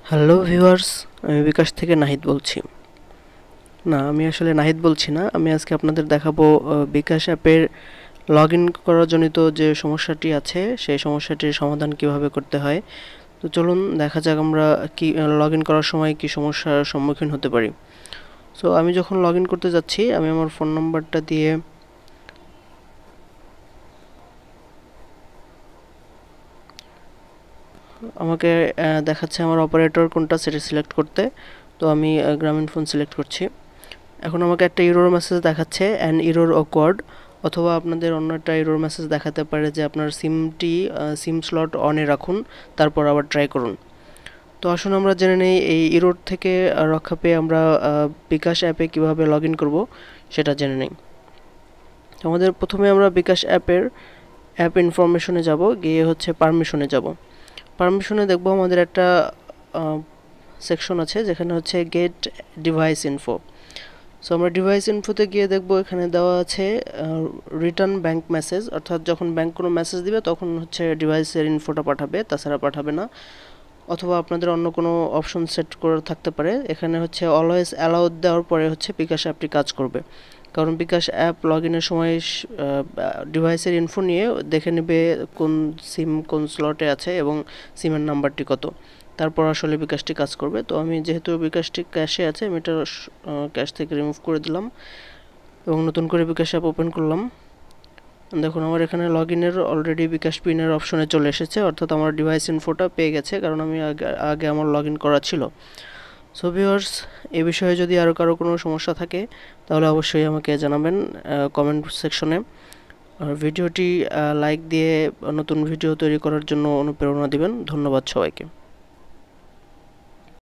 Hello viewers, আমি বিকাশ থেকে নাহিদ বলছি। না, আমি আসলে নাহিদ বলছি না। আমি আজকে আপনাদের দেখাবো বিকাশ অ্যাপের লগ ইন করার জনিত যে সমস্যাটি আছে সেই সমস্যাটির সমাধান কিভাবে করতে হয়। তো চলুন দেখা যাক আমরা কি লগ ইন করার সময় কি সমস্যার সম্মুখীন হতে পারি। সো আমি যখন লগ ইন করতে যাচ্ছি, আমি আমার ফোন নাম্বারটা দিয়ে আমাকে দেখাচ্ছে আমার অপারেটর কোনটা সেটা সিলেক্ট করতে। তো আমি গ্রামীণ ফোন সিলেক্ট করছি। এখন আমাকে একটা এরর মেসেজ দেখাচ্ছে অ্যান এরর অকওয়ার্ড, অথবা আপনাদের অন্য একটা এরর মেসেজ দেখাতে পারে যে আপনার সিম স্লট অনে রাখুন, তারপর আবার ট্রাই করুন। তো আসুন আমরা জেনে নেই এই এরর থেকে রক্ষা পেয়ে আমরা বিকাশ অ্যাপে কিভাবে লগ ইন করবো সেটা জেনে নেই। আমাদের প্রথমে আমরা বিকাশ অ্যাপ ইনফরমেশনে যাব, গিয়ে হচ্ছে পারমিশনে যাব। পারমিশনে দেখব আমাদের একটা সেকশন আছে যেখানে হচ্ছে গেট ডিভাইস ইনফো। সো আমরা ডিভাইস ইনফোতে গিয়ে দেখব এখানে দেওয়া আছে রিটার্ন ব্যাংক মেসেজ, অর্থাৎ যখন ব্যাংক কোনো মেসেজ দিবে তখন হচ্ছে ডিভাইসের ইনফোটা পাঠাবে, তাছাড়া পাঠাবে না। অথবা আপনাদের অন্য কোনো অপশন সেট করে থাকতে পারে। এখানে হচ্ছে অলওয়েজ অ্যালাউ দেওয়ার পরে হচ্ছে বিকাশ অ্যাপটি কাজ করবে, কারণ বিকাশ অ্যাপ লগ ইনের সময় ডিভাইসের ইনফো নিয়ে দেখে নেবে কোন সিম কোন স্লটে আছে এবং সিমের নাম্বারটি কত, তারপর আসলে বিকাশটি কাজ করবে। তো আমি যেহেতু বিকাশটি ক্যাশে আছে, আমি এটা ক্যাশ থেকে রিমুভ করে দিলাম এবং নতুন করে বিকাশ অ্যাপ ওপেন করলাম। দেখুন আমার এখানে লগ ইনের অলরেডি বিকাশ পিনের অপশনে চলে এসেছে, অর্থাৎ আমার ডিভাইস ইনফোটা পেয়ে গেছে, কারণ আমি আগে আমার লগ ইন করা ছিল। সো ভিউয়ার্স, এই বিষয়ে যদি আরও কারো কোনো সমস্যা থাকে তাহলে অবশ্যই আমাকে জানাবেন কমেন্ট সেকশনে। আর ভিডিওটি লাইক দিয়ে নতুন ভিডিও তৈরি করার জন্য অনুপ্রেরণা দিবেন। ধন্যবাদ সবাইকে।